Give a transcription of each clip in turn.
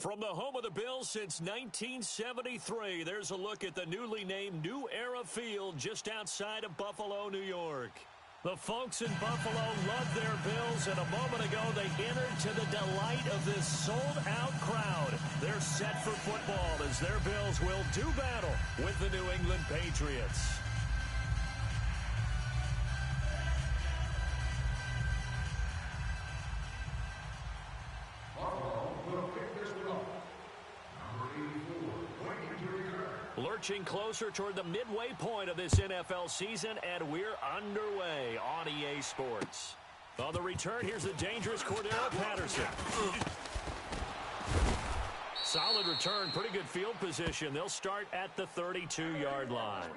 From the home of the Bills since 1973, there's a look at the newly named New Era Field just outside of Buffalo, New York. The folks in Buffalo love their Bills, and a moment ago they entered to the delight of this sold-out crowd. They're set for football as their Bills will do battle with the New England Patriots. Lurching closer toward the midway point of this NFL season, and we're underway on EA Sports. On the return, here's the dangerous Cordero Patterson. Solid return, pretty good field position. They'll start at the 32-yard line.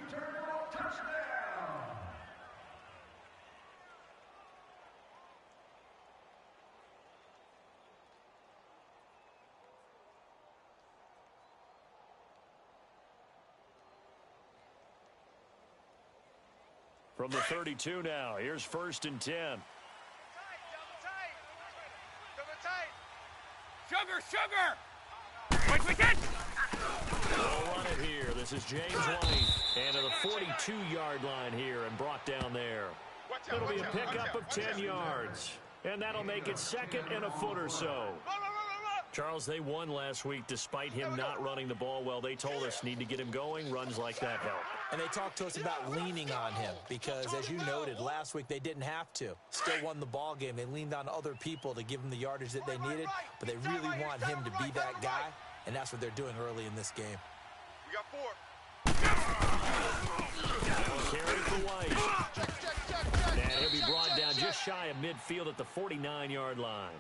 From the 32 now, here's 1st and 10. Sugar! They'll run it here. This is James White. And to the 42-yard line here and brought down there. It'll be a pickup of 10 yards. And that'll make it 2nd and a foot or so. Charles, they won last week despite him not running the ball well. They told us need to get him going. Runs like that help. And they talked to us about leaning on him because, as you noted, last week they didn't have to. Still won the ball game. They leaned on other people to give them the yardage that they needed, but they really want him to be that guy, and that's what they're doing early in this game. We got 4. Carry for White. And he'll be brought down just shy of midfield at the 49-yard line.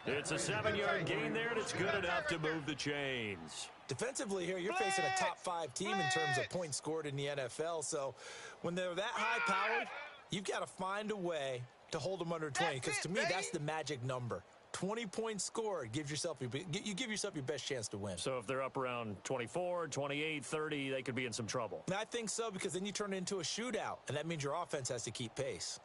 It's a 7-yard gain there, and it's good enough to move the chains. Defensively here, you're facing a top-5 team in terms of points scored in the NFL, so when they're that high-powered, you've got to find a way to hold them under 20, because to me, that's the magic number. 20 points scored, you give yourself your best chance to win. So if they're up around 24, 28, 30, they could be in some trouble. I think so, because then you turn it into a shootout, and that means your offense has to keep pace.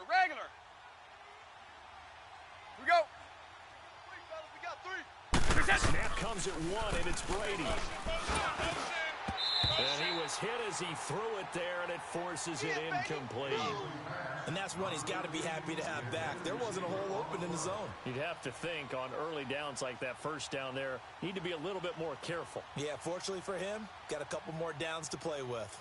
Regular. We go. Snap comes at 1, and it's Brady. And he was hit as he threw it there, and it forces it incomplete. And that's one he's got to be happy to have back. There wasn't a hole open in the zone. You'd have to think on early downs like that, first down there, need to be a little bit more careful. Yeah, fortunately for him, got a couple more downs to play with.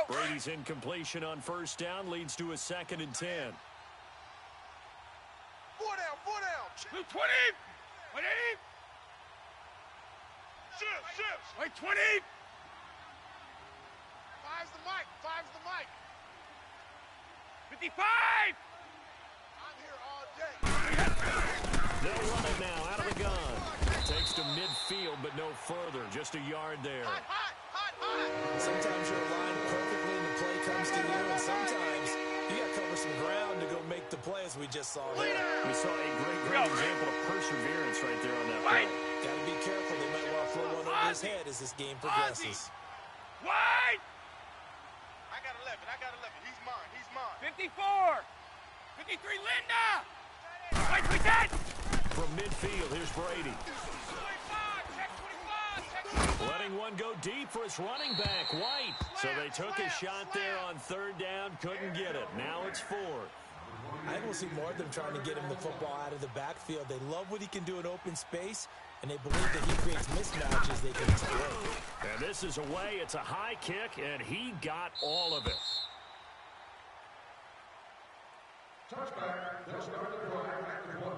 Brady's incompletion on first down leads to a 2nd and 10. 4 down. 20. Shift. Wait, 20. 5's the mic. 55. I'm here all day. They'll run it now out of the gun. Takes to midfield, but no further. Just a yard there. Hot. Sometimes you're aligned perfectly and the play comes to you, and sometimes you got to cover some ground to go make the play, as we just saw here. We saw a great example of perseverance right there on that play. Got to be careful. They might want to throw one over his head as this game progresses. Wide! I got 11. He's mine. 54. 53, Linda! Wait, From midfield, here's Brady. Letting one go deep for his running back, White. So they took a shot there on 3rd down, couldn't get it. Now it's 4th. I will see more of them trying to get him the football out of the backfield. They love what he can do in open space, and they believe that he creates mismatches they can exploit. And this is away. It's a high kick, and he got all of it. Touchback. They'll start the drive at the 1.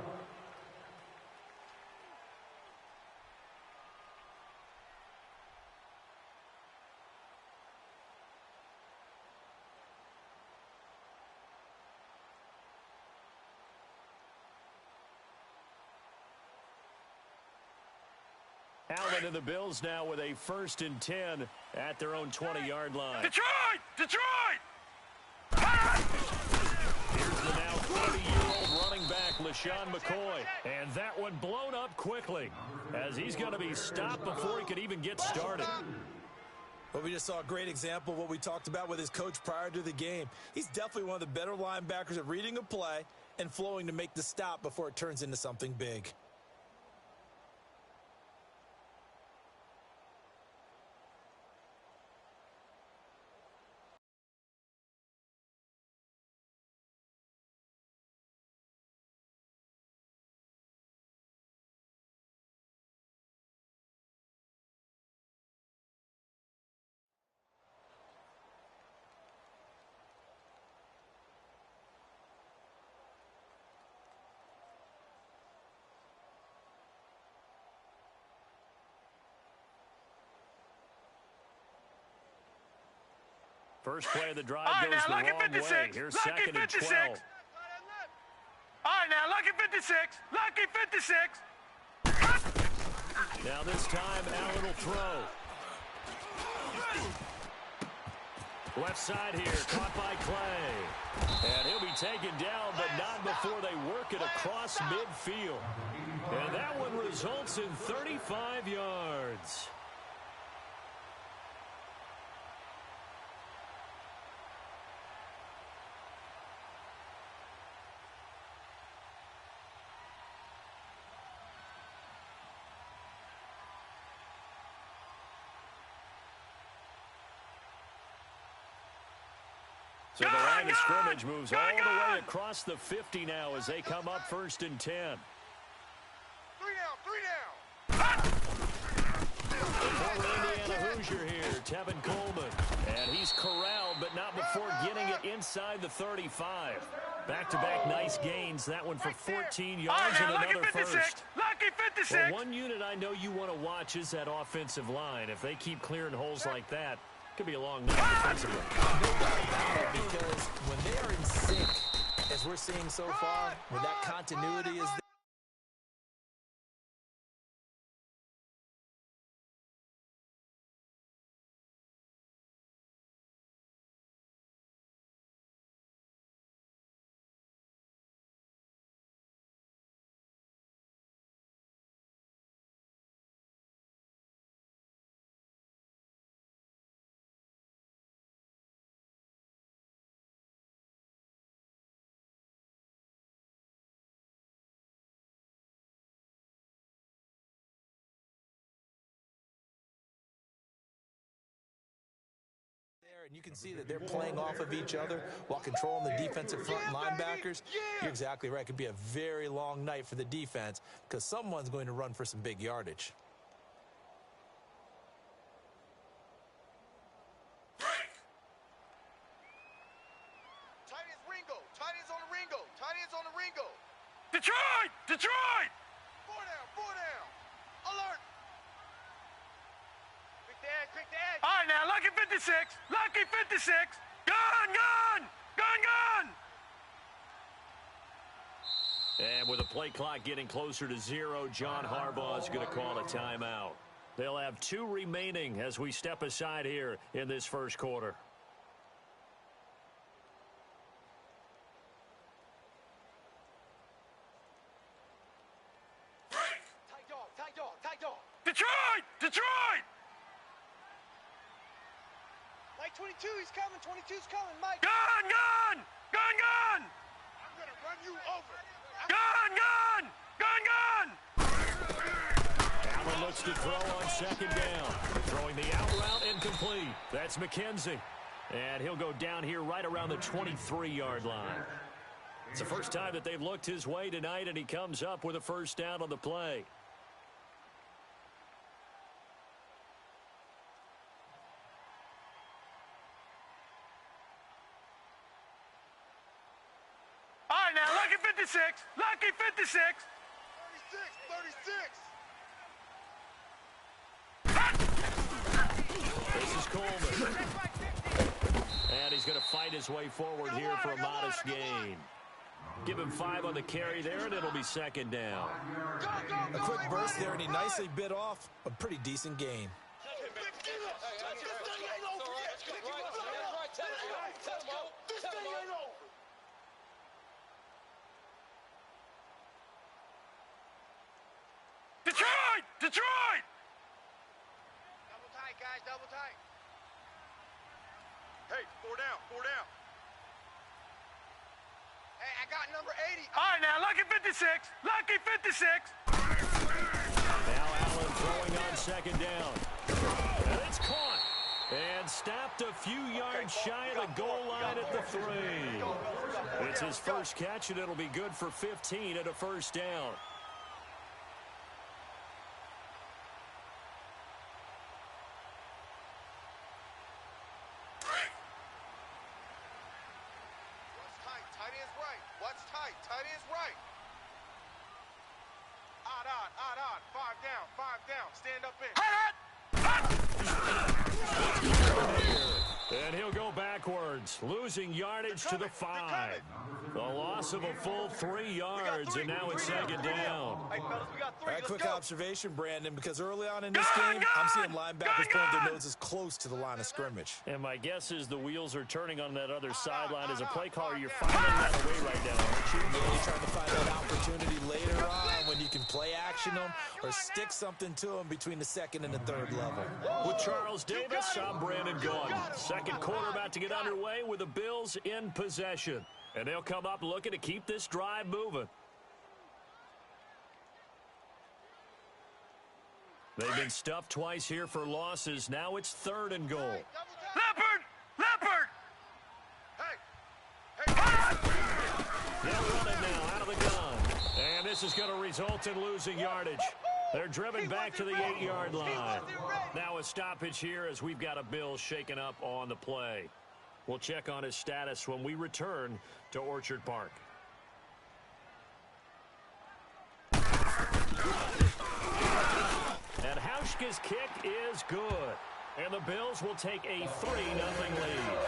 Allen and the Bills now with a 1st and 10 at their own 20-yard line. Detroit! Detroit! Here's the now 30-year-old running back, LaShawn McCoy. And that one blown up quickly as he's going to be stopped before he could even get started. Well, we just saw a great example of what we talked about with his coach prior to the game. He's definitely one of the better linebackers at reading a play and flowing to make the stop before it turns into something big. First play of the drive goes the wrong way. Here's 2nd and 12. All right, now, lucky 56. Lucky 56. Now this time, Allen will throw. Left side here, caught by Clay. And he'll be taken down, but not before they work it across midfield. And that one results in 35 yards. So the line of scrimmage moves all the way across the 50 now as they come up 1st and 10. 3 down. The former Indiana Hoosier here, Tevin Coleman. And he's corralled, but not before getting it inside the 35. Back-to-back nice gains. That one for 14 yards and another first. Lucky 56. Well, one unit I know you want to watch is that offensive line. If they keep clearing holes like that, could be a long night defensively. No doubt about it, because when they are in sync, as we're seeing so far, when that continuity is there, and you can see that they're playing off of each other while controlling the defensive front and linebackers. You're exactly right. It could be a very long night for the defense because someone's going to run for some big yardage. Tight ends Ringo. Tight ends on the Ringo. Tight ends on the Ringo. Detroit! Detroit! 4 down. Alert! Quick to edge. All right, now, lucky 56. Lucky 56. Gun! And with the play clock getting closer to 0, John Harbaugh is going to call a timeout. They'll have 2 remaining as we step aside here in this first quarter. Tight dog. Detroit! Mike 22, he's coming. 22's coming, Mike. Gun! I'm going to run you over. Gun! Allen looks to throw on 2nd down. Throwing the out route incomplete. That's McKenzie. And he'll go down here right around the 23-yard line. It's the first time that they've looked his way tonight, and he comes up with a 1st down on the play. All right, now, lucky 56. Lucky 56. 36. This is Coleman. And he's going to fight his way forward here for a modest gain. Give him 5 on the carry there, and it'll be second down. A quick burst there, and he nicely bit off a pretty decent gain. Detroit! Detroit! Double tight, guys, double tight. Hey, 4 down, 4 down. Hey, I got number 80. All right, now, lucky 56. Lucky 56. Now Allen throwing on second down. And it's caught. And stopped a few yards shy of the goal line at the 3. It's his first catch, and it'll be good for 15 and a first down. Stand up in. And he'll go backwards, losing yardage to the 5. A loss of a full 3 yards, and now it's second down. Hey, fellas, we got 3. All right, quick observation, Brandon, because early on in this game, I'm seeing linebackers point their noses close to the line of scrimmage. And my guess is the wheels are turning on that other sideline. As a play caller, you're finding that away right now, aren't you? Yeah, you're trying to find that opportunity later on when you can play action them or stick something to them between the second and the third level. With Charles Davis, I'm Brandon Gaudin. Second quarter about to get underway with the Bills in possession. And they'll come up looking to keep this drive moving. They've been stuffed twice here for losses. Now it's 3rd and goal. Leopard! Leopard! Hey! They'll run it now out of the gun. And this is going to result in losing yardage. They're driven back to the 8-yard line. Now a stoppage here as we've got a Bill shaken up on the play. We'll check on his status when we return to Orchard Park. And Hauschka's kick is good. And the Bills will take a 3-0 lead.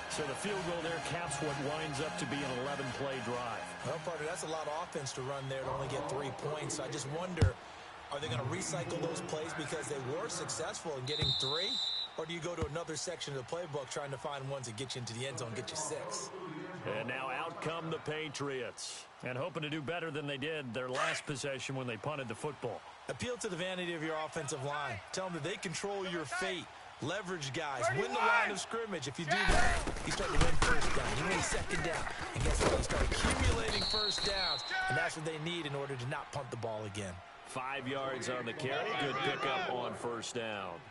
So the field goal there caps what winds up to be an 11-play drive. Well, partner, that's a lot of offense to run there to only get 3 points. So I just wonder, are they going to recycle those plays because they were successful in getting 3? Or do you go to another section of the playbook trying to find ones that get you into the end zone, get you 6? And now out come the Patriots. And hoping to do better than they did their last possession when they punted the football. Appeal to the vanity of your offensive line. Tell them that they control your fate. Leverage guys. Win the line of scrimmage. If you do that, you start to win first down. You win second down. And guess what? You start accumulating first downs. And that's what they need in order to not punt the ball again. 5 yards on the carry. Good pickup on first down.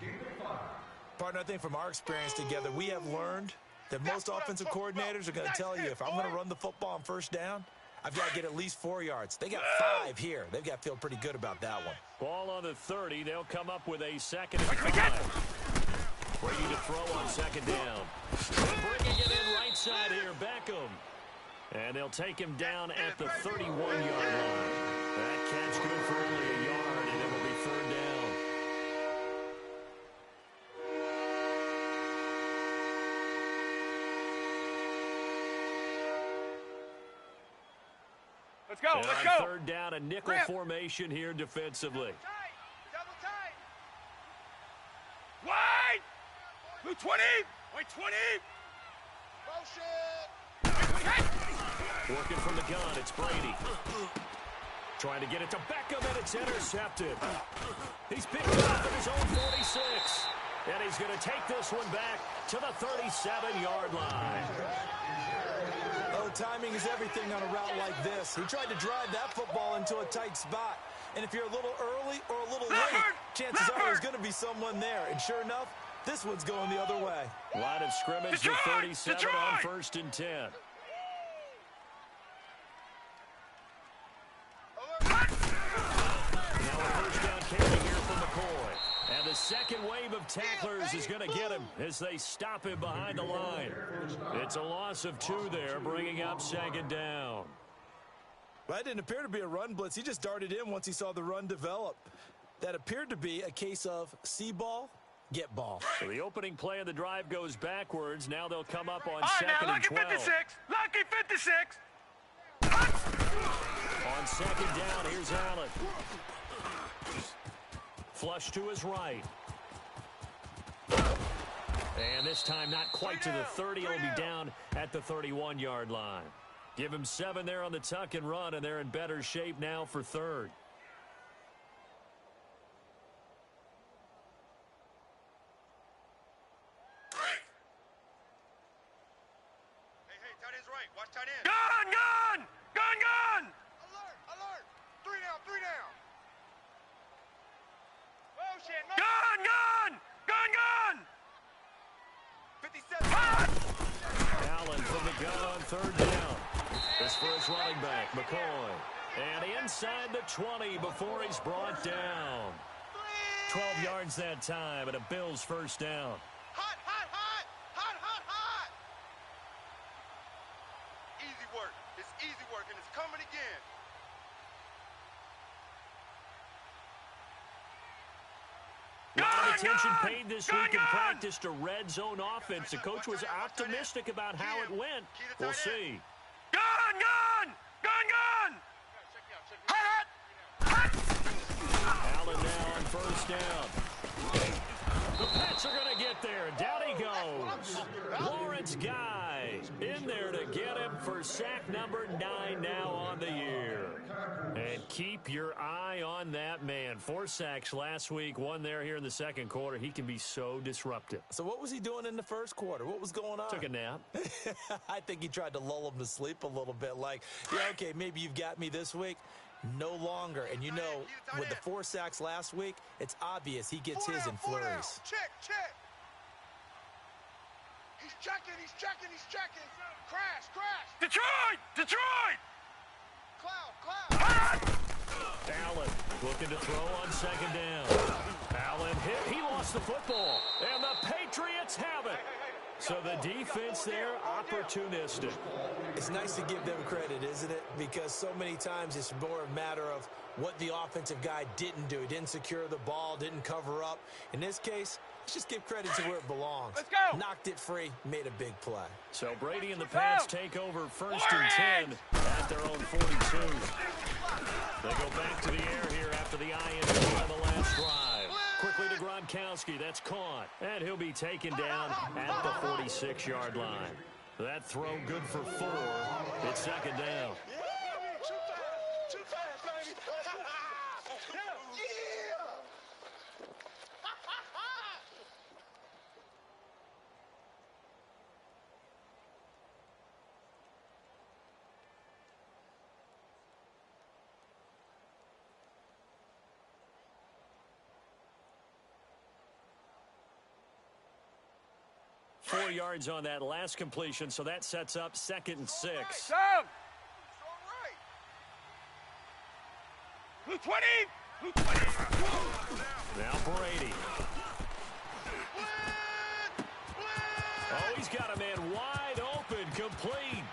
Partner, I think from our experience together, we have learned that most offensive coordinators are going to tell you, if I'm going to run the football on first down, I've got to get at least 4 yards. They got 5 here. They've got to feel pretty good about that one. Ball on the 30. They'll come up with a 2nd and 5. Ready to throw on second down. Bringing it in right side here, Beckham. And they'll take him down at the 31-yard line. That catch good for only a yard, and it'll be 3rd down. Let's go, let's on go. 3rd down, a nickel formation here defensively. Double tight. Wide. Blue 20. White 20. Motion. Working from the gun, it's Brady. Trying to get it to Beckham, and it's intercepted. He's picked it up at his own 46. And he's going to take this one back to the 37-yard line. Oh, timing is everything on a route like this. He tried to drive that football into a tight spot. And if you're a little early or a little late, chances are there's going to be someone there. And sure enough, this one's going the other way. Line of scrimmage, the 37 on 1st and 10. Now a first down carry here from McCoy. And the second wave of tacklers is going to get him as they stop him behind the line. It's a loss of 2 there, bringing up 2nd down. Well, that didn't appear to be a run blitz. He just darted in once he saw the run develop. That appeared to be a case of see ball, get ball. So the opening play of the drive goes backwards. Now they'll come up on All right, 2nd now, and 12. Lucky 56. Lucky 56. On second down, here's Allen. Flush to his right. And this time not quite to the 30. He'll be down at the 31-yard line. Give him 7 there on the tuck and run, and they're in better shape now for third. Hey, tight end's right. Watch tight end. Gun! Gun! Gun! Gun! Alert! Alert! 3 down, 3 down. Motion, motion. Gun! Gun! Gun! Gun! 57. Allen from the gun on third down. This for his running back, McCoy. And inside the 20 before he's brought down. 12 yards that time, and a Bills first down. Hot, hot, hot! Hot, hot, hot! Easy work. It's easy work, and it's coming again. A lot of attention paid this week in practice to red zone offense. The coach was optimistic about how it went. We'll see. Gun! Gun! Gun! Gun! Hot! Hot! Allen now on first down. The Pats are going to get there. Down he goes. Lawrence Guy in there to get him for sack number 9 now on the year. And keep your eye on that man. 4 sacks last week, 1 there here in the second quarter. He can be so disruptive. So what was he doing in the first quarter? What was going on? Took a nap. I think he tried to lull him to sleep a little bit. Like, yeah, okay, maybe you've got me this week. No longer. And you know, with the 4 sacks last week, it's obvious he gets his in flurries. Check, check. He's checking, he's checking, he's checking. Crash, crash. Detroit! Detroit! Cloud, cloud. Allen looking to throw on second down. Allen hit. He lost the football. And the Patriots have it. So the defense there, opportunistic. It's nice to give them credit, isn't it? Because so many times it's more a matter of what the offensive guy didn't do. He didn't secure the ball, didn't cover up. In this case, let's just give credit to where it belongs. Let's go. Knocked it free, made a big play. So Brady and the Pats take over first and 10 at their own 42. They go back to the air here after the INT on the last drive. Quickly to Gronkowski. That's caught. And he'll be taken down at the 46-yard line. That throw good for 4. It's second down. Too fast, baby. Yeah. 4 yards on that last completion, so that sets up 2nd and 6. It's all right. 20. Now Brady. Oh, he's got a man wide open, complete.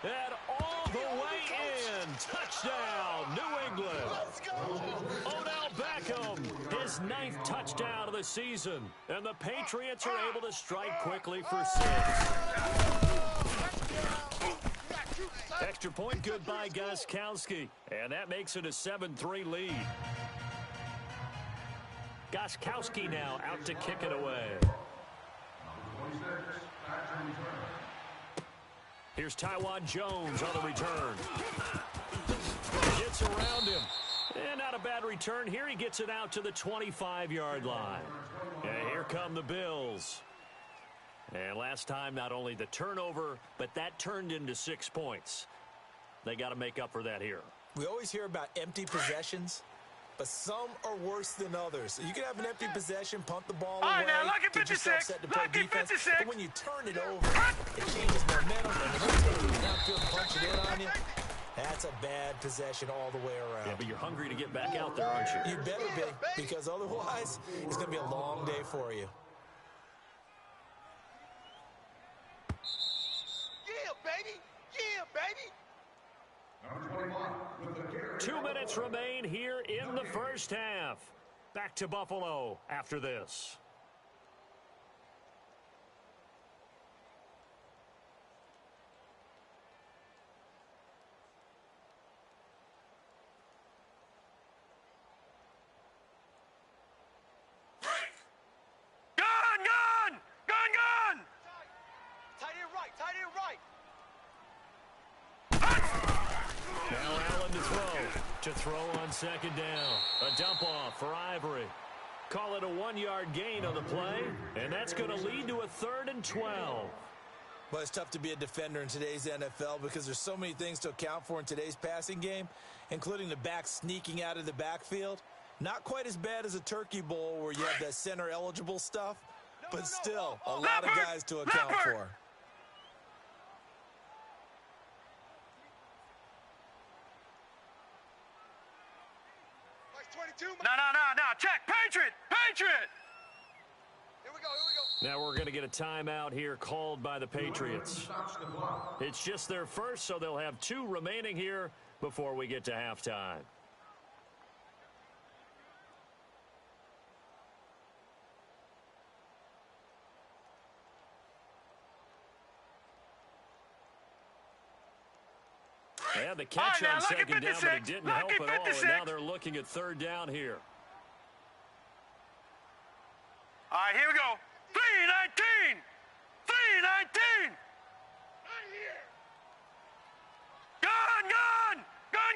And all the way in. Touchdown, New England. Let's go. Odell Beckham, his 9th touchdown of the season. And the Patriots are able to strike quickly for 6. Extra point good by Gostkowski. And that makes it a 7-3 lead. Gostkowski now out to kick it away. Here's Tywan Jones on the return. Gets around him. And not a bad return. Here he gets it out to the 25-yard line. And here come the Bills. And last time, not only the turnover, but that turned into 6 points. They got to make up for that here. We always hear about empty possessions, but some are worse than others. You can have an empty possession, punt the ball away, now look at get yourself 56. set to play Look at defense. 56. But when you turn it over, it changes momentum, and if you take it downfield and punch it in on you, that's a bad possession all the way around. Yeah, but you're hungry to get back out there, aren't you? You better be, because otherwise, it's going to be a long day for you. Yeah, baby. Yeah, baby. 2 minutes remain here in the first half. Back to Buffalo after this. To throw on second down. A dump off for Ivory. Call it a 1-yard gain on the play, and that's going to lead to a 3rd and 12. Well, it's tough to be a defender in today's NFL because there's so many things to account for in today's passing game, including the back sneaking out of the backfield. Not quite as bad as a turkey bowl where you have that center-eligible stuff, but still a lot of guys to account for. No. Check. Patriot. Here we go. Now we're going to get a timeout here called by the Patriots. It's just their first, so they'll have 2 remaining here before we get to halftime. They had the catch on second down, but it didn't help at all, and now they're looking at 3rd down here. All right, here we go. 3-19.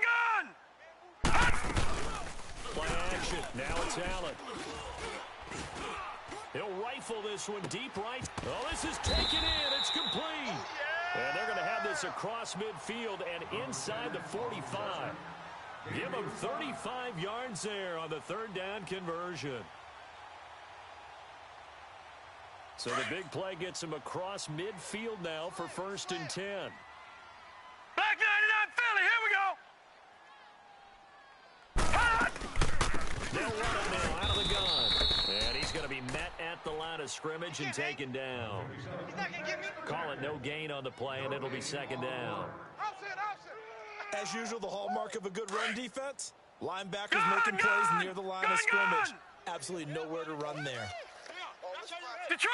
Gun. Play action. Now it's Allen. He'll rifle this one deep right. Oh, this is taken in. It's complete. And they're going to have this across midfield and inside the 45. Give them 35 yards there on the 3rd down conversion. So the big play gets him across midfield now for 1st and 10. Back 99 Philly. Here we go. They'll run it now out of the gun. And he's going to be met at the line of scrimmage and taken down. He's not going to get me. Call it no gain on the play, and it'll be 2nd down. As usual, the hallmark of a good run defense, linebackers making plays near the line of scrimmage. Absolutely nowhere to run there. Detroit!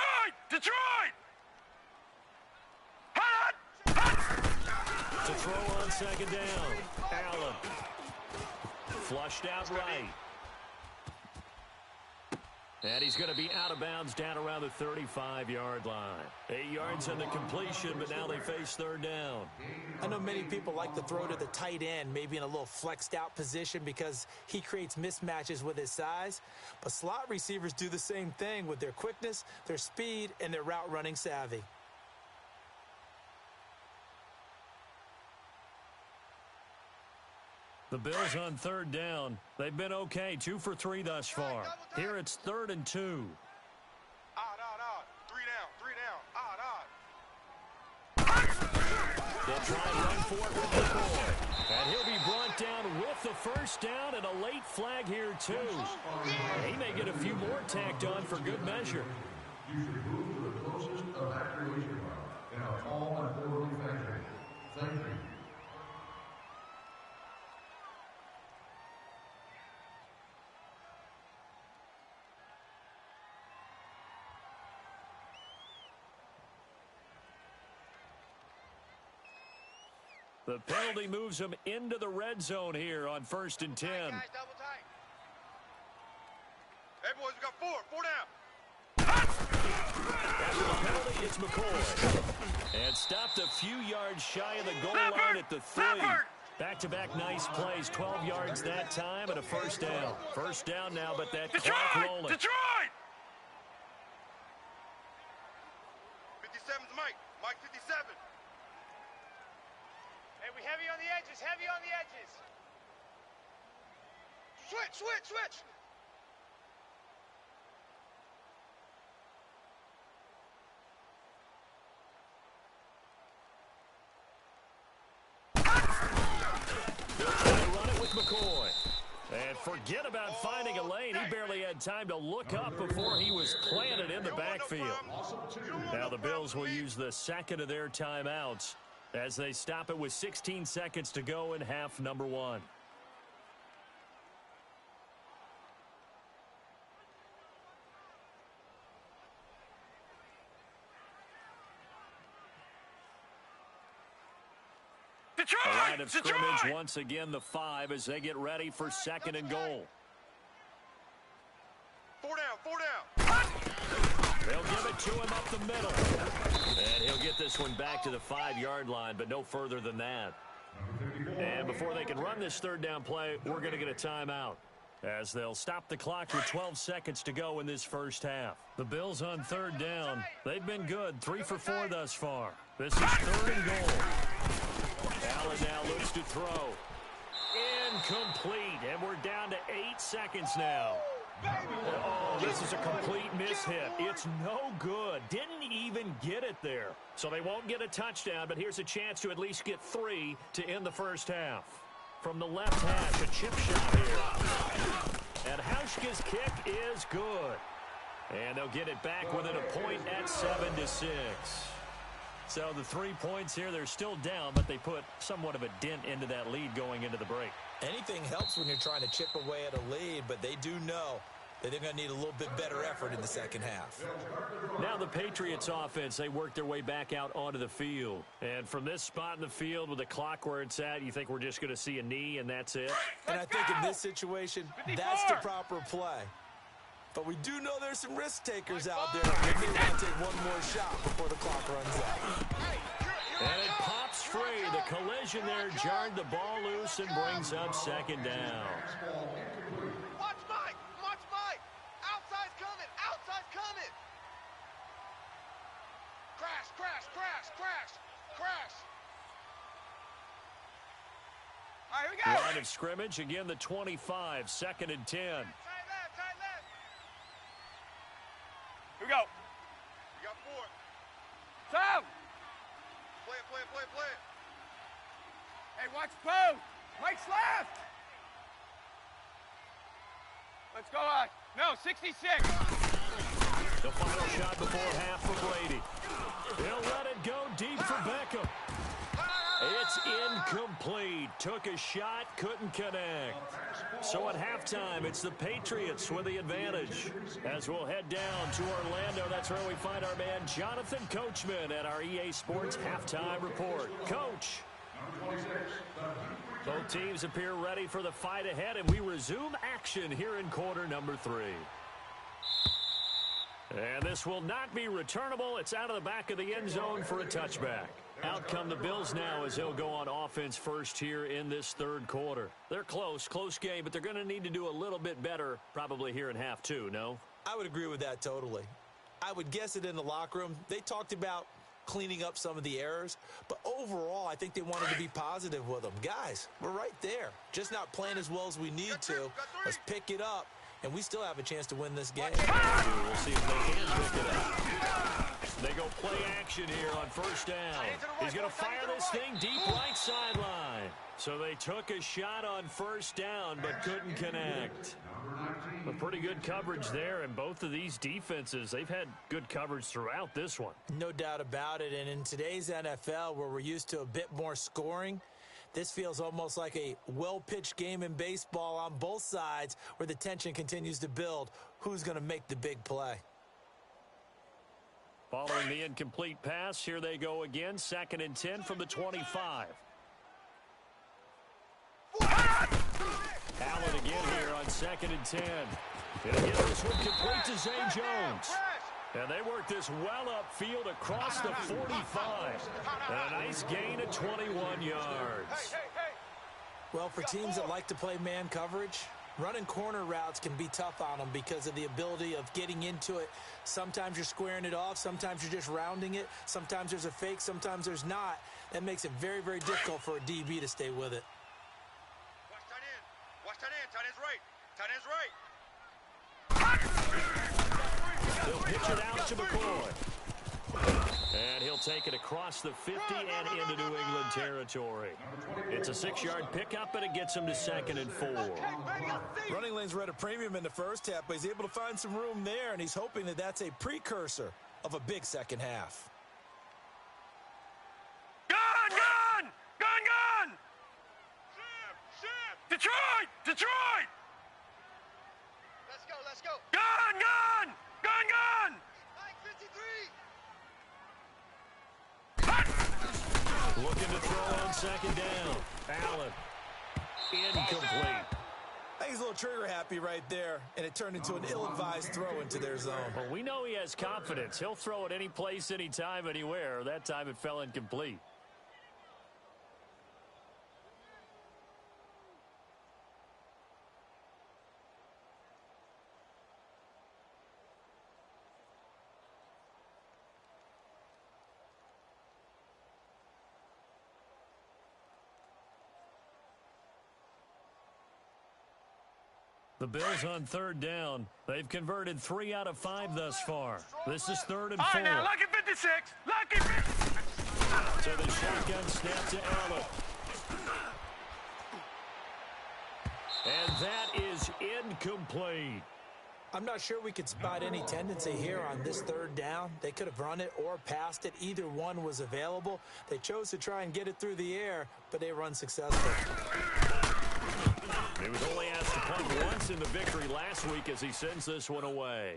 To throw on second down. Allen. Flushed out right. And he's going to be out of bounds down around the 35-yard line. 8 yards on the completion, but now they face 3rd down. I know many people like to throw to the tight end, maybe in a little flexed out position because he creates mismatches with his size. But slot receivers do the same thing with their quickness, their speed, and their route running savvy. The Bills on 3rd down. They've been okay, 2 for 3 thus far. Here it's 3rd and 2. Odd. 3 down. They'll try and run for it with McCoy. And he'll be brought down with the 1st down and a late flag here, too. He may get a few more tacked on for good measure. You should move to the closest evacuation route in our home and forward factory. Thank you. The penalty moves them into the red zone here on 1st and 10. Guys, double tight. Hey, boys, we got 4 down. After the penalty, it's McCoy. And stopped a few yards shy of the goal line at the 3. Back-to-back nice plays, 12 yards that time and a 1st down. 1st down now, but that clock rolling. Detroit! 57's Mike. Mike 57. Hey, we heavy on the edges. Switch. They'll try to run it with McCoy. And forget about finding a lane. He barely had time to look up before he was planted in the backfield. Now the Bills will use the 2nd of their timeouts as they stop it with 16 seconds to go in half number 1. A line of scrimmage once again, the 5, as they get ready for 2nd and goal. 4 down. They'll give it to him up the middle. And he'll get this one back to the 5-yard line, but no further than that. And before they can run this third down play, we're going to get a timeout, as they'll stop the clock with 12 seconds to go in this first half. The Bills on third down. They've been good, 3 for 4 thus far. This is third and goal. Allen now looks to throw. Incomplete, and we're down to 8 seconds now. Oh, this is a complete mishit. It's no good. Didn't even get it there. So they won't get a touchdown, but here's a chance to at least get 3 to end the first half. From the left hash, a chip shot here. And Hauschka's kick is good. And they'll get it back within a point at 7-6. So the 3 points here, they're still down, but they put somewhat of a dent into that lead going into the break. Anything helps when you're trying to chip away at a lead, but they do know that they're going to need a little bit better effort in the second half. Now the Patriots offense, they work their way back out onto the field. And from this spot in the field with the clock where it's at, you think we're just going to see a knee and that's it? And I think in this situation, that's the proper play. But we do know there's some risk takers out there that may want to take one more shot before the clock runs out. And it pops free. The collision there jarred the ball loose and brings up second down. Watch Mike! Watch Mike! Outside's coming! Outside's coming! Crash, crash, crash, crash, crash! All right, here we go! Line of scrimmage, again the 25, 2nd and 10. Tight left. Here we go. You got 4. Tom! Play it. Hey, watch both. Mike's left. Let's go on. No, 66. The final shot before half for Brady. He'll let it go deep for Beckham. It's incomplete. Took a shot, couldn't connect. So at halftime, it's the Patriots with the advantage. As we'll head down to Orlando, that's where we find our man Jonathan Coachman at our EA Sports Halftime Report. Coach. Both teams appear ready for the fight ahead, and we resume action here in quarter number 3. And this will not be returnable. It's out of the back of the end zone for a touchback. Out come the Bills now as they'll go on offense first here in this third quarter. They're close game, but they're going to need to do a little bit better probably here in half 2, no? I would agree with that totally. I would guess it in the locker room. They talked about cleaning up some of the errors, but overall, I think they wanted to be positive with them. Guys, we're right there. Just not playing as well as we need to. Let's pick it up, and we still have a chance to win this game. We'll see if they can pick it up. They go play action here on first down. He's going to fire this thing deep right sideline. So they took a shot on first down but couldn't connect. But pretty good coverage there, and both of these defenses, they've had good coverage throughout this one. No doubt about it, and in today's NFL where we're used to a bit more scoring, this feels almost like a well-pitched game in baseball on both sides where the tension continues to build. Who's going to make the big play? Following the incomplete pass, here they go again, 2nd and 10 from the 25. Allen again here on 2nd and 10. He'll get this one complete to Zay Jones. And they work this well upfield across the 45. And a nice gain of 21 yards. Well, for teams that like to play man coverage, running corner routes can be tough on them because of the ability of getting into it. Sometimes you're squaring it off. Sometimes you're just rounding it. Sometimes there's a fake. Sometimes there's not. That makes it very, very difficult for a DB to stay with it. Watch tight end. Tight end's right. He'll pitch it out to McCoy. And he'll take it across the 50 and into New England territory. It's a 6-yard pickup, and it gets him to 2nd and 4. Running lanes were at a premium in the first half, but he's able to find some room there, and he's hoping that that's a precursor of a big second half. Gun! Detroit! Let's go! Gun! Mike 53! Looking to throw on 2nd down. Allen. Incomplete. I think he's a little trigger happy right there, and it turned into an ill-advised throw into their zone. Well, we know he has confidence. He'll throw it any place, anytime, anywhere. That time it fell incomplete. The Bills on third down. They've converted 3 out of 5 thus far. This is 3rd and 4. All right, now, lucky 56. Lucky 56. So the shotgun snap to Allen. And that is incomplete. I'm not sure we could spot any tendency here on this 3rd down. They could have run it or passed it. Either one was available. They chose to try and get it through the air, but they run successful. He was only asked to punt once in the victory last week as he sends this one away.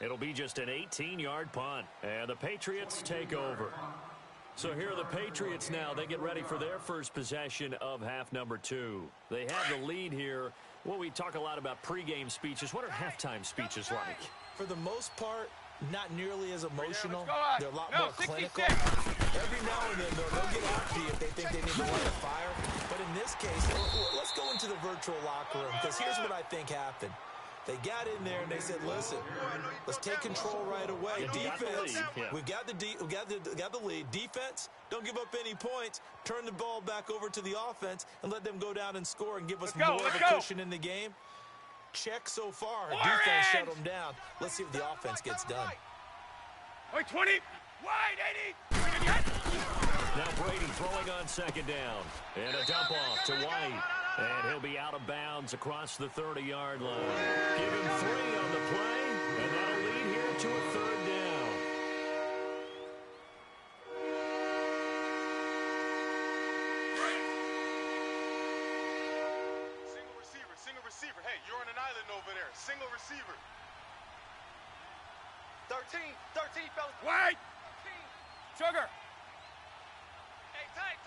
It'll be just an 18-yard punt, and the Patriots take over. So here are the Patriots now. They get ready for their first possession of half number 2. They have the lead here. Well, we talk a lot about pregame speeches. What are halftime speeches like? For the most part, not nearly as emotional. They're a lot more 66. clinical. Every now and then, they'll get after you if they think they need to light a fire. But in this case, let's go into the virtual locker room, because here's what I think happened. They got in there and they said, listen, let's take control right away. Defense, we've got the lead. Defense, don't give up any points. Turn the ball back over to the offense and let them go down and score and give us more of a cushion in the game. Check so far. Defense shut them down. Let's see if the offense gets done. Wait, 20. Wide, 80. Now Brady throwing on 2nd down. And a dump off to White. And he'll be out of bounds across the 30-yard line. Give him 3 on the play, and that'll lead here to a 3rd down. Single receiver. Hey, you're on an island over there. Single receiver. 13, fellas. Wait. 13. Sugar. Hey, tight.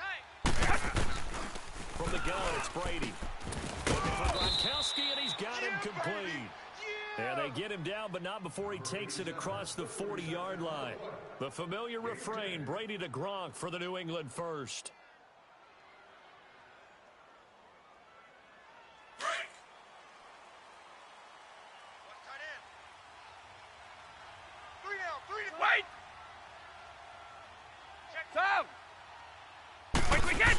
From the gun, it's Brady. Looking for Gronkowski, and he's got him complete. And they get him down, but not before he takes it across the 40-yard line. The familiar refrain, Brady to Gronk for the New England first. Wait! Check down! Wait, we get!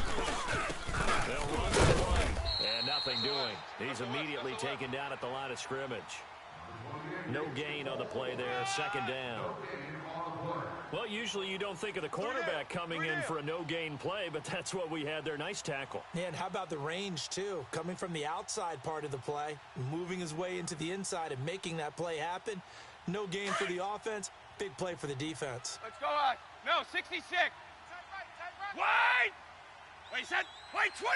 They'll run the play, and nothing doing. He's immediately taken down at the line of scrimmage. No gain on the play there, 2nd down. Well, usually you don't think of the cornerback coming in for a no-gain play, but that's what we had there. Nice tackle. Yeah, and how about the range, too? Coming from the outside part of the play, moving his way into the inside and making that play happen. No gain for the offense, big play for the defense. Let's go on. No, 66. Wait! Wait, set. Wait, 20!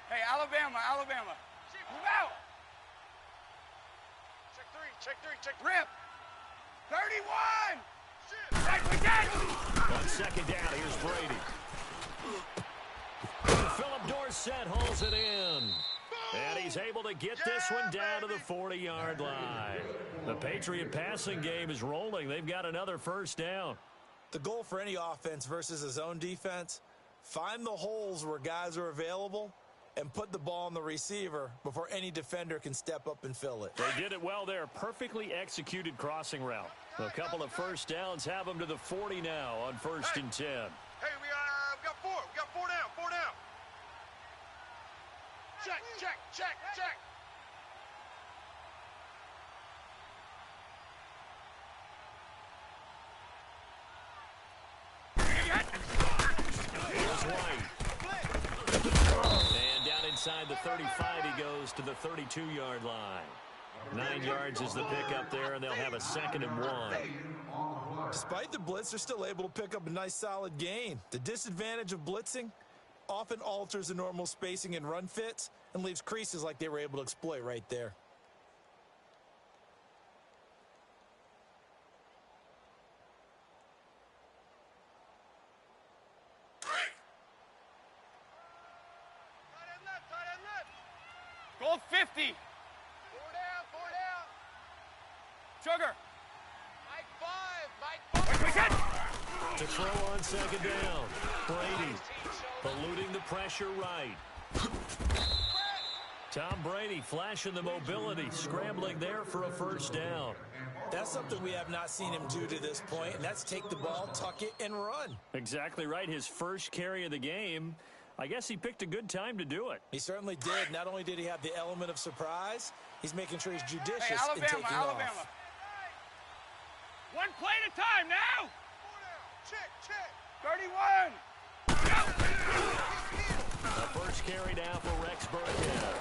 Hey, Alabama. Move out! Check three. Rip! 31! Right, we get! On 2nd down, here's Brady. Philip Dorsett hauls it in. And he's able to get this one down to the 40-yard line. The Patriot passing game is rolling. They've got another 1st down. The goal for any offense versus his own defense, find the holes where guys are available and put the ball on the receiver before any defender can step up and fill it. They did it well there. Perfectly executed crossing route. A couple of 1st downs have them to the 40 now on 1st and 10. Hey, we got 4. We got 4 down. Check. Here's White. And down inside the 35, he goes to the 32-yard line. 9 yards is the pickup there, and they'll have a 2nd and 1. Despite the blitz, they're still able to pick up a nice solid gain. The disadvantage of blitzing often alters the normal spacing and run fits and leaves creases like they were able to exploit right there. Goal 50. 4 down. Sugar. Mike 5. To throw on 2nd down. Brady eluding the pressure right. Tom Brady flashing the mobility, scrambling there for a 1st down. That's something we have not seen him do to this point, and that's take the ball, tuck it, and run. Exactly right. His first carry of the game. I guess he picked a good time to do it. He certainly did. Not only did he have the element of surprise, he's making sure he's judicious in taking Alabama. off. One play at a time now. Check, check. 31. The first carry down for Rex Burkhead.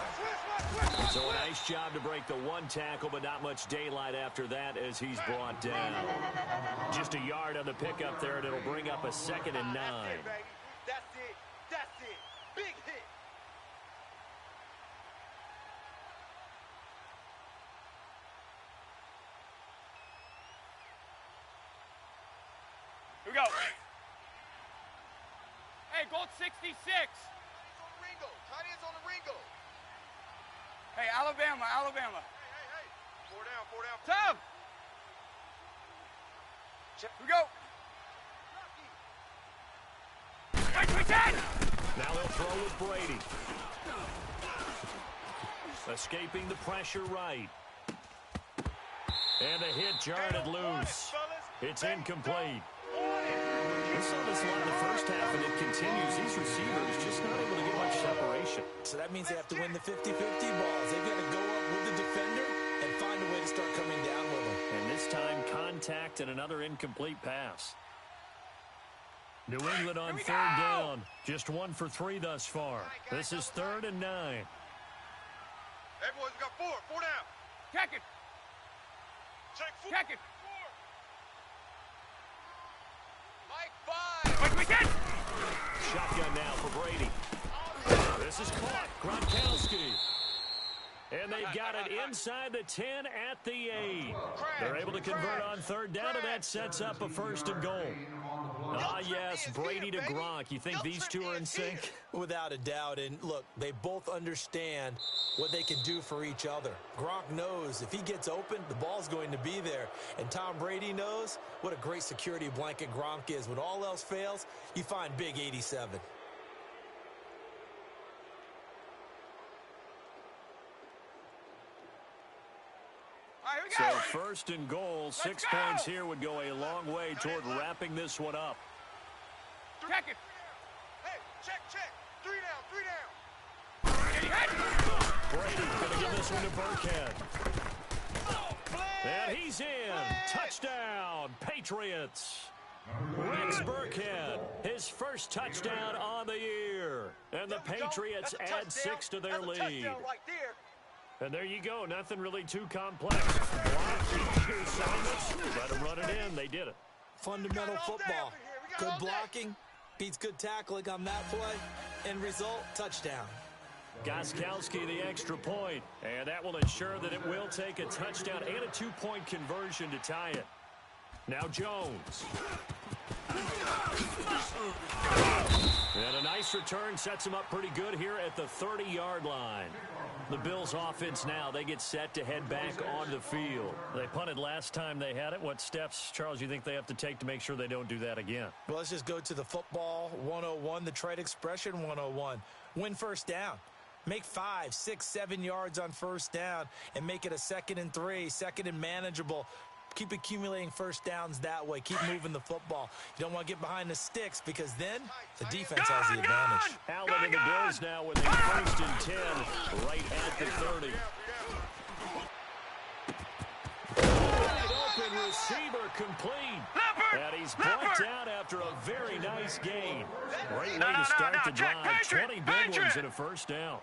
So a nice job to break the one tackle, but not much daylight after that as he's brought down. Just a yard on the pickup there, and it'll bring up a 2nd and 9. That's it, baby. That's it. That's it. Big hit. Here we go. Hey, goal 66. On the Ringo. Tight ends on the Ringo. Hey, Alabama. Hey. Four down. Tom. Here we go. Wait, Now they'll throw with Brady. Escaping the pressure right. And a hit jarred it loose. It's incomplete. We saw this a lot in the first half, and it continues. These receivers just not able to get much separation. So that means they have to win the 50-50 balls. They've got to go up with the defender and find a way to start coming down with him. And this time, contact and another incomplete pass. New England on 3rd down. Just 1 for 3 thus far. This is 3rd and 9. Hey, boys, we got four down. Check it. Check it. Mike 5. Wait. Shotgun now for Brady. This is caught. Gronkowski. And they've got it inside the 10 at the 8. They're able to convert on 3rd down, and that sets up a 1st and goal. Ah, yes, Brady to Gronk. You think these two are in sync? Without a doubt. And look, they both understand what they can do for each other. Gronk knows if he gets open, the ball's going to be there. And Tom Brady knows what a great security blanket Gronk is. When all else fails, you find big 87. So 1st and goal, 6 points here would go a long way toward wrapping this one up. Check it. Hey, check. 3 down. Brady going to give this one to Burkhead. And he's in. Touchdown, Patriots. Rex Burkhead, his first touchdown on the year. And the Patriots add 6 to their lead. Right there. And there you go. Nothing really too complex. Block, assignments, let them run it in. They did it. Fundamental football. Good blocking beats good tackling on that play. End result, touchdown. Gostkowski the extra point. And that will ensure that it will take a touchdown and a 2-point conversion to tie it. Now Jones. And a nice return sets him up pretty good here at the 30-yard line. The Bills offense now, they get set to head back on the field. They punted last time they had it. What steps, Charles, you think they have to take to make sure they don't do that again? Well, let's just go to the football 101, the trade expression 101. Win 1st down. Make 5, 6, 7 yards on 1st down and make it a 2nd and 3, 2nd and manageable. Keep accumulating 1st downs that way. Keep moving the football. You don't want to get behind the sticks because then the defense has the advantage. Allen and the Bills now with a 1st and 10 right at the 30. Wide open receiver complete. And he's brought down after a very nice gain. Great way to start the drive. 20 big ones and a 1st down.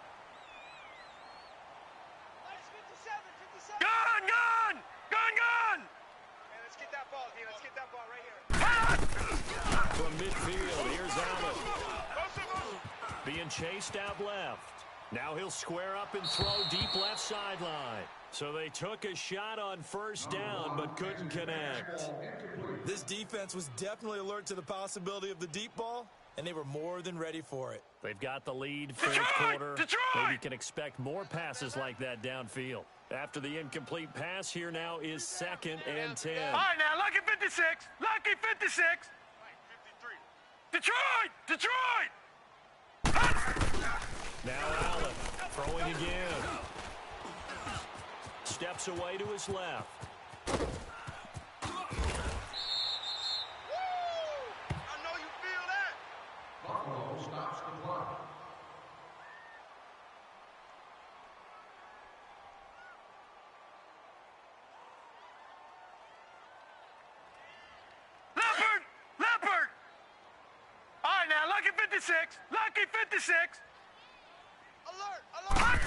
From midfield, here's Allen. Being chased out left. Now he'll square up and throw deep left sideline. So they took a shot on 1st down, but couldn't connect. This defense was definitely alert to the possibility of the deep ball, and they were more than ready for it. They've got the lead, 4th quarter. Maybe can expect more passes like that downfield. After the incomplete pass, here now is 2nd and 10. All right, now, lucky 56. Lucky 56. 53. Detroit! Now Allen throwing again. Steps away to his left. I know you feel that. Buffalo stops the clock. 56! Lucky 56! Alert!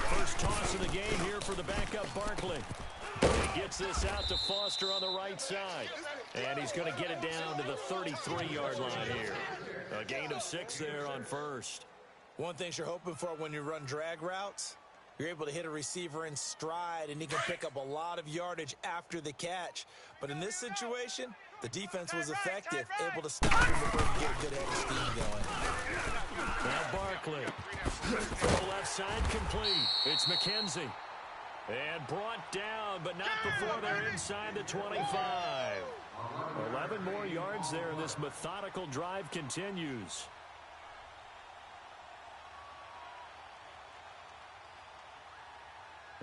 First toss of the game here for the backup Barkley. He gets this out to Foster on the right side. And he's going to get it down to the 33-yard line here. A gain of 6 there on first. One thing you're hoping for when you run drag routes, you're able to hit a receiver in stride, and he can pick up a lot of yardage after the catch. But in this situation, the defense was effective, able to stop him before he get a good head of steam going. Now Barkley. Throw left side complete. It's McKenzie. And brought down, but not before they're inside the 25. 11 more yards there, and this methodical drive continues.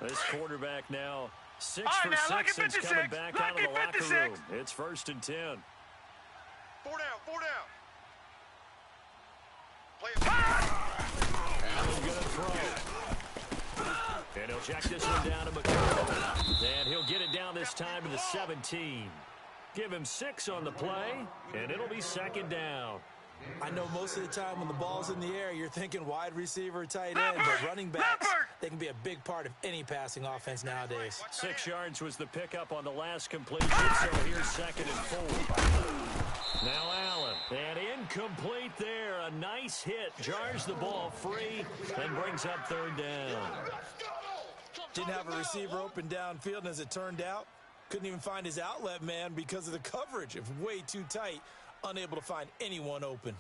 This quarterback now 6 for 6 since coming back out of the locker room. It's 1st and 10. 4 down. Play Allen going to throw. And he'll check this one down to McCoy. And he'll get it down this time to the 17. Give him 6 on the play, and it'll be 2nd down. I know most of the time when the ball's in the air, you're thinking wide receiver, tight end, but running backs, they can be a big part of any passing offense nowadays. 6 yards was the pickup on the last completion, so here's 2nd and 4. Now Allen, and incomplete there. A nice hit, jars the ball free, and brings up 3rd down. Didn't have a receiver open downfield, and as it turned out, couldn't even find his outlet man because of the coverage. It was way too tight. Unable to find anyone open.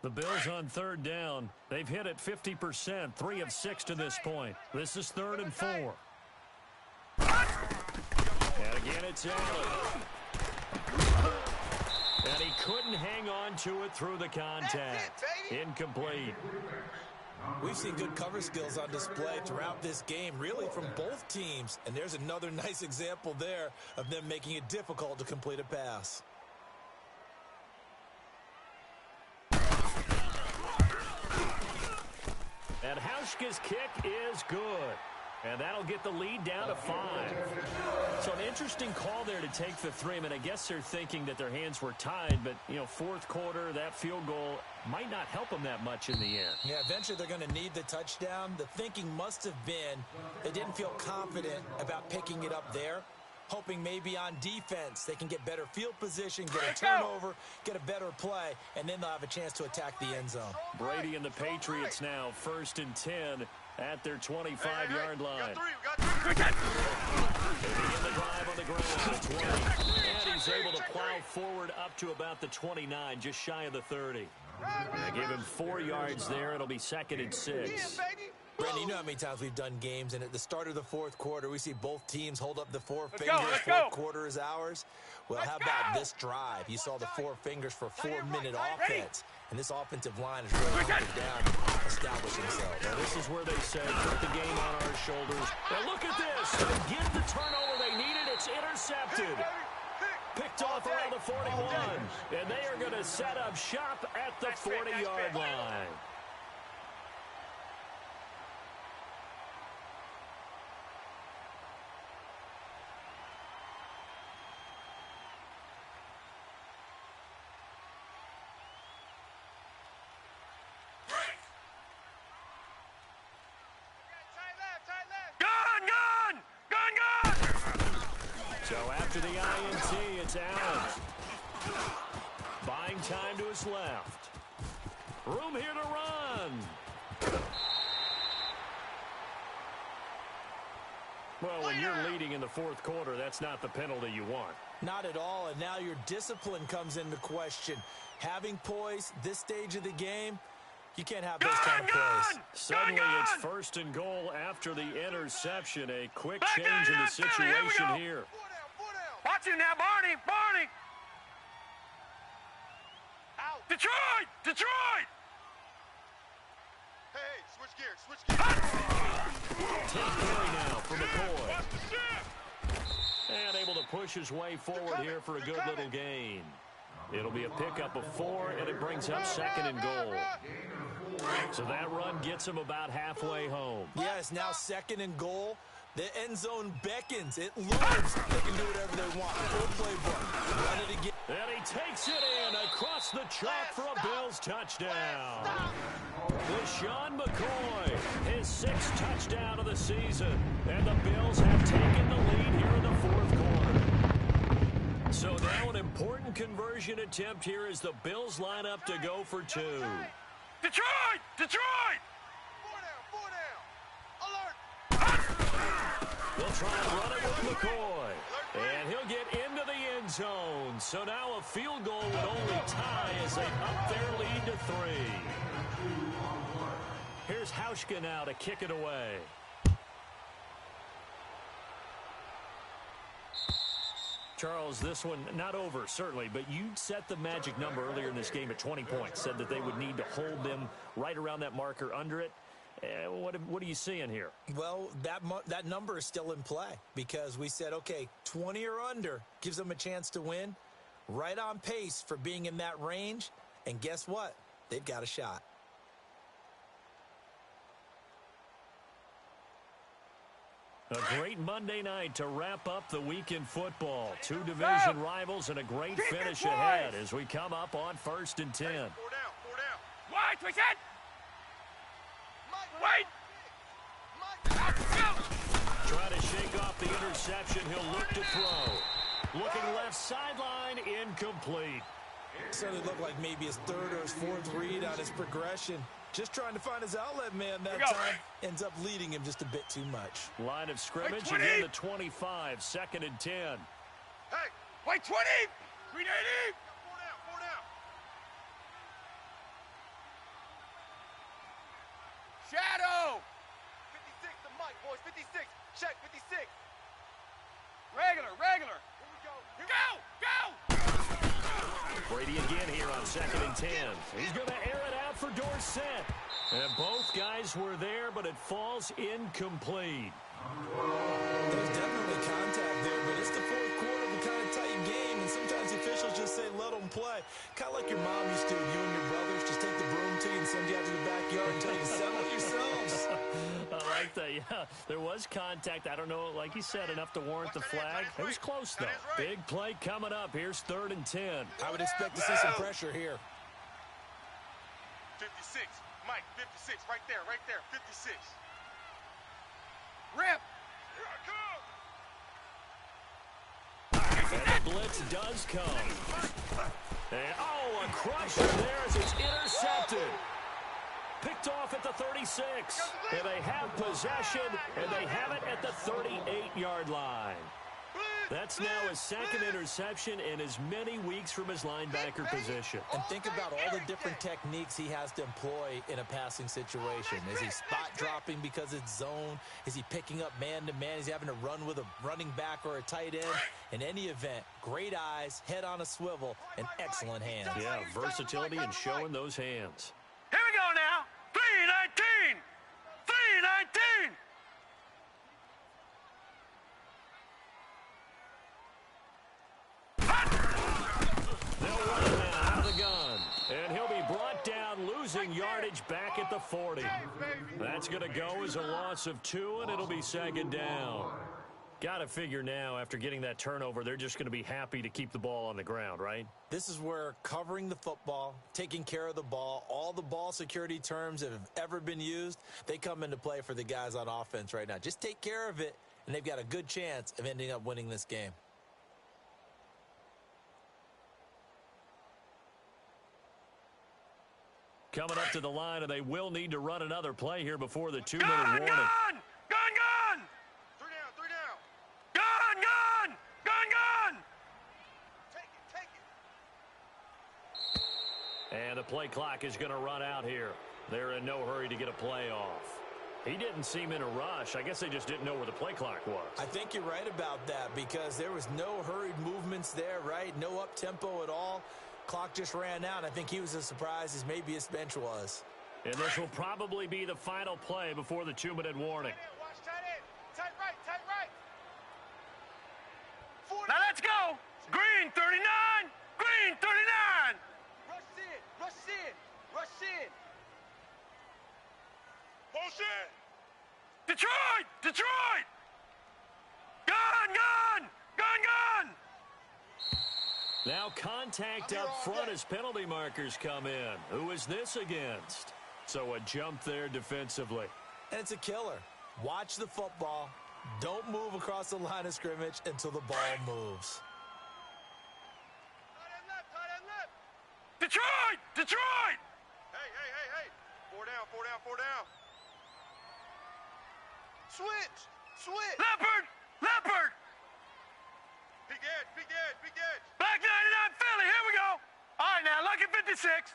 The Bills on 3rd down. They've hit it 50%, 3 of 6 to this point. This is 3rd and 4. And again, it's Allen. And he couldn't hang on to it through the contact. Incomplete. We've seen good cover skills on display throughout this game, really from both teams. And there's another nice example there of them making it difficult to complete a pass. And Hauschka's kick is good. And that'll get the lead down to 5. So an interesting call there to take the 3. I mean, I guess they're thinking that their hands were tied, but, you know, 4th quarter, that field goal might not help them that much in the end. Yeah, eventually they're going to need the touchdown. The thinking must have been they didn't feel confident about picking it up there, hoping maybe on defense they can get better field position, get a turnover, get a better play, and then they'll have a chance to attack the end zone. Brady and the Patriots now 1st and 10 at their 25-yard line. We got 3. They begin the drive on the ground at 20. And he's able to plow forward up to about the 29, just shy of the 30. They give him 4 yards there. It'll be 2nd and 6. Brandon, you know how many times we've done games, and at the start of the 4th quarter, we see both teams hold up the 4 fingers. 4th quarter is ours. Well, how about this drive? You saw the 4 fingers for 4-minute offense, and this offensive line is really hunkered down, establishing themselves. Now, this is where they say, put the game on our shoulders. Now, look at this. They get the turnover they needed. It's intercepted. Picked off around the 41. And they are going to set up shop at the 40-yard line. So after the INT, it's Allen. Buying time to his left. Room here to run. Well, when you're leading in the 4th quarter, that's not the penalty you want. Not at all, and now your discipline comes into question. Having poise this stage of the game, you can't have those kind of plays. Suddenly, it's 1st and goal after the interception. A quick change in the situation here. Watch him now, Barney! Barney! Out! Detroit! Detroit! Hey, switch gears! 10 carry now for McCoy. And able to push his way forward here for a good little gain. It'll be a pickup of 4, and it brings up 2nd and goal. So that run gets him about halfway home. Yeah, it's now 2nd and goal. The end zone beckons. It looms. They can do whatever they want. Full playbook. Run it again. And he takes it in across the chalk for a Bills touchdown. LaShawn McCoy, his 6th touchdown of the season. And the Bills have taken the lead here in the 4th quarter. So now an important conversion attempt here as the Bills line up to go for 2. Detroit! Detroit! 4 down! Alert! They'll try and run it with McCoy. And he'll get into the end zone. So now a field goal would only tie as they up their lead to 3. Here's Hauschka now to kick it away. Charles, this one not over, certainly, but you set the magic number earlier in this game at 20 points, said that they would need to hold them right around that marker under it. What are you seeing here? Well, that number is still in play because we said, okay, 20 or under gives them a chance to win. Right on pace for being in that range. And guess what? They've got a shot. A great Monday night to wrap up the week in football. 2 division rivals and a great finish ahead as we come up on 1st and 10. 4 down! Wait, we said! Wait! Trying to shake off the interception. He'll look to throw. Looking left sideline, incomplete. Certainly looked like maybe his 3rd or his 4th read on his progression. Just trying to find his outlet man that time. Ends up leading him just a bit too much. Line of scrimmage again the 25, 2nd and 10. Hey! Wait, 20! 380! 4 down! Shadow! 56 to Mike, boys. 56. Check, 56. Regular! Here we go. Go! Brady again here on 2nd and 10. He's going to air it out for Dorsett. And both guys were there, but it falls incomplete. There's definitely contact there, but it's the 4th quarter of a kind of tight game, and sometimes the officials just say, let them play. Kind of like your mom used to, you and your brothers just take the broom to you and send you out to the backyard and tell you to settle it yourselves. I like that, yeah. There was contact. I don't know, like you said, enough to warrant the flag. It was close, though. Big play coming up. Here's 3rd and 10. I would expect to see some pressure here. 56. Mike, 56. Right there. 56. Rip! And the blitz does come. And, a crusher there as it's intercepted. Picked off at the 36. And they have possession, and they have it at the 38-yard line. That's now his 2nd interception in as many weeks from his linebacker position. And think about all the different techniques he has to employ in a passing situation. Is he spot dropping because it's zone? Is he picking up man-to-man? Is he having to run with a running back or a tight end? In any event, great eyes, head on a swivel, and excellent hands. Yeah, versatility and showing those hands. Here we go now! 319! 319! They'll run him out of the gun. And he'll be brought down, losing yardage back at the 40. That's going to go as a loss of 2, and it'll be 2nd down. Got to figure now, after getting that turnover, they're just going to be happy to keep the ball on the ground, right? This is where covering the football, taking care of the ball, all the ball security terms that have ever been used, they come into play for the guys on offense right now. Just take care of it, and they've got a good chance of ending up winning this game. Coming up to the line, and they will need to run another play here before the 2-minute warning. Gun! 3 down! Gun! Take it! And the play clock is going to run out here. They're in no hurry to get a play off. He didn't seem in a rush. I guess they just didn't know where the play clock was. I think you're right about that because there was no hurried movements there, right? No up-tempo at all. Clock just ran out. I think he was as surprised as maybe his bench was. And this will probably be the final play before the 2-minute warning. Watch tight end. Tight right. Now let's go! Green 39! Green 39! Now contact up front as penalty markers come in. Who is this against? So a jump there defensively. And it's a killer. Watch the football. Don't move across the line of scrimmage until the ball moves. Tight end left. Detroit! Detroit! Hey. 4 down. Switch. Leopard! Big edge. Black 99 Philly, here we go! All right, now, Lucky 56.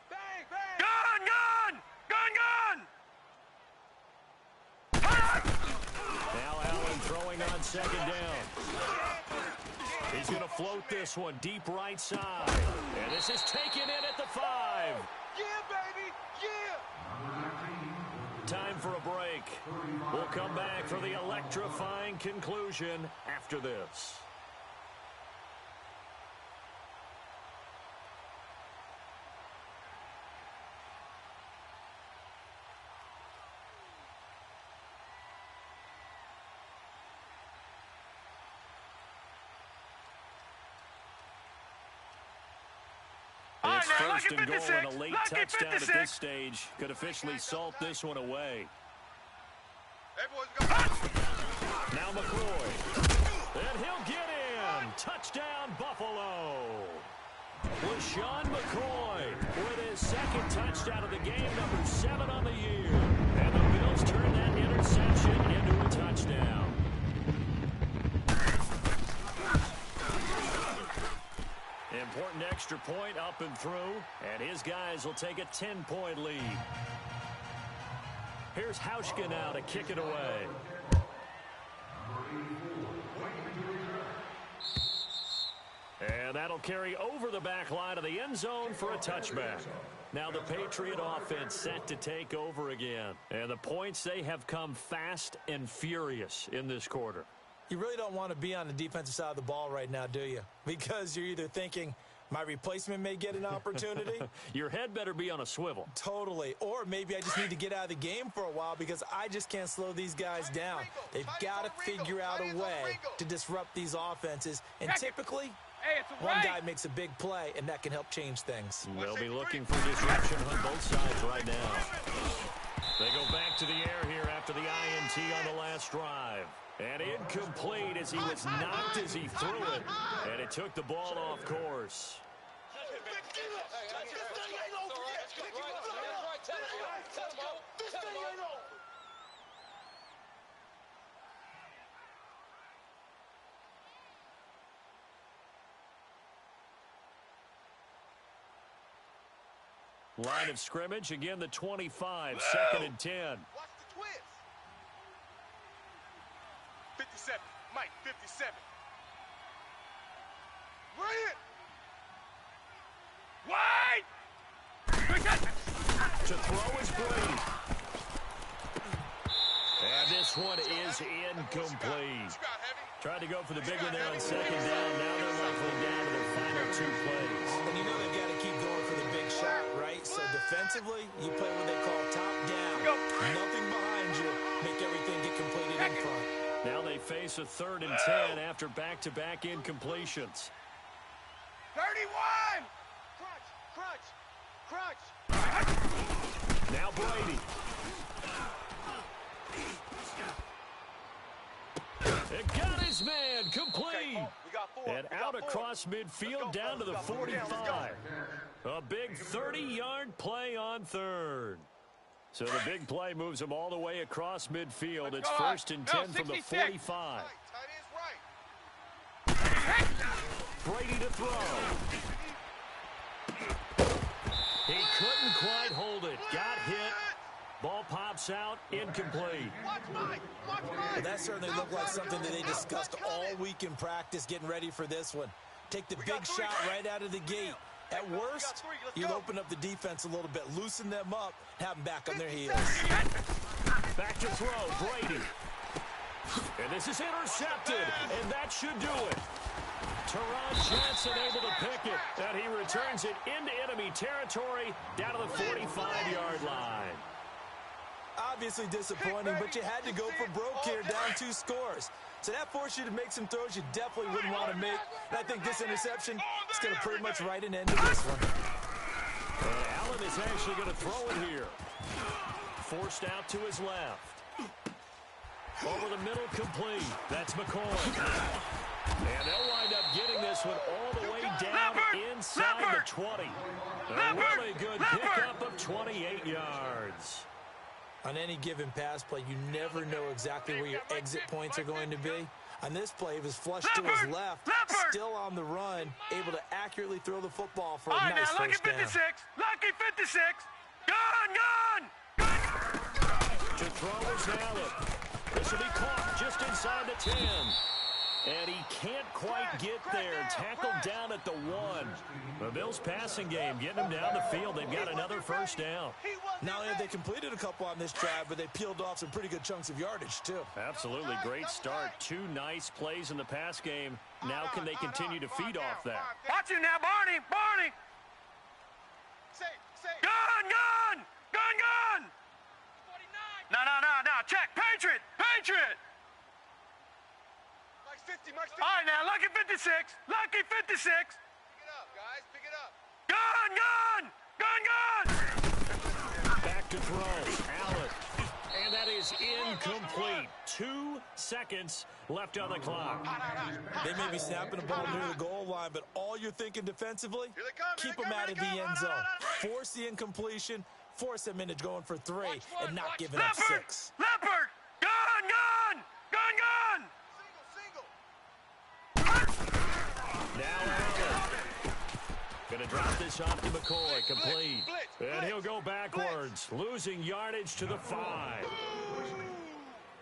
Bang. Gun! Now Allen throwing on second down. He's going to float this one deep right side. And this is taken in at the 5. Yeah, baby. Time for a break. We'll come back for the electrifying conclusion after this. It's first and goal and a late touchdown at this stage. Could officially salt this one away. Now McCroy. And he'll get in. Touchdown, Buffalo. LaShawn McCoy with his second touchdown of the game, number 7 on the year. And the Bills turn that interception into a touchdown. Important extra point up and through, and his guys will take a 10-point lead. Here's Hauschka now to kick it away. And that'll carry over the back line of the end zone for a touchback. Now the Patriot offense set to take over again. And the points, they have come fast and furious in this quarter. You really don't want to be on the defensive side of the ball right now, do you? Because you're either thinking, my replacement may get an opportunity. Your head better be on a swivel. Totally. Or maybe I just need to get out of the game for a while because I just can't slow these guys down. They've got to figure out a way to disrupt these offenses. And typically, one guy makes a big play, and that can help change things. They'll be looking for disruption on both sides right now. They go back to the air here after the INT on the last drive. And incomplete as he was knocked as he threw it. And it took the ball off course. Line of scrimmage, again the 25, 2nd and 10. Watch the twist. 57. Mike, 57. Bring it. Wide! To throw is Brady. And this one is incomplete. Tried to go for the big one there on 2nd down. Now they're likely down to their final 2 plays. And you know they've got to keep going for the big shot, right? So defensively, you play what they call top down. Nothing behind you. Make everything get completed in front. Now they face a 3rd and 10 after back-to-back incompletions. 31. Crunch. Now Brady. It got his man complete. And out across midfield down to the 45. A big 30-yard play on 3rd. So the big play moves him all the way across midfield. It's 1st and 10 from the 45. Brady to throw. He couldn't quite hold it. Got hit. Ball pops out, incomplete. Well, that certainly looked like something that they discussed all week in practice getting ready for this one. Take the big shot right out of the gate. At worst, you'll open up the defense a little bit, loosen them up, have them back on their heels. Back to throw, Brady. And this is intercepted, and that should do it. Teron Johnson able to pick it, and he returns it into enemy territory down to the 45-yard line. Obviously disappointing, but you had to go for broke here, down 2 scores. So that forced you to make some throws you definitely wouldn't want to make. And I think this interception is going to pretty much write an end to this one. And Allen is actually going to throw it here. Forced out to his left. Over the middle, complete. That's McCoy. And they'll wind up getting this one all the way down inside the 20. A really good pickup of 28 yards. On any given pass play, you never know exactly where your exit points are going to be. On this play, he was flushed to his left, still on the run, able to accurately throw the football for a nice first down. Lucky 56. Gone. To throw is Allen. This will be caught just inside the 10. And he can't quite get there. Tackled down at the 1. The Bills' passing game getting them down the field. They've got another first down. Not only have they completed a couple on this drive, but they peeled off some pretty good chunks of yardage, too. Absolutely. Great start. 2 nice plays in the pass game. Now can they continue to feed off that? Watch him now, Barney. Gone. No. Check. Patriot. Mike's 50, Mike's 50. All right, now, lucky 56. Lucky 56. Pick it up, guys. Pick it up. Gone. Back to throw. Allen. And that is incomplete. 2 seconds left on the clock. They may be snapping the ball near the goal line, but all you're thinking defensively, keep them out of the end zone. Force the incompletion, force them into going for 3, and not giving up 6. Leopard. Gone. Now Allen. Going to drop this off to McCoy. Complete. And he'll go backwards, losing yardage to the 5.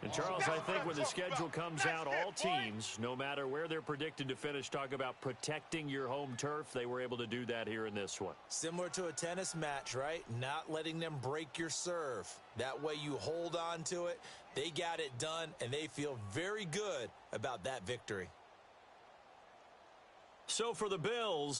And, Charles, I think when the schedule comes out, all teams, no matter where they're predicted to finish, talk about protecting your home turf. They were able to do that here in this one. Similar to a tennis match, right? Not letting them break your serve. That way you hold on to it. They got it done, and they feel very good about that victory. So for the Bills,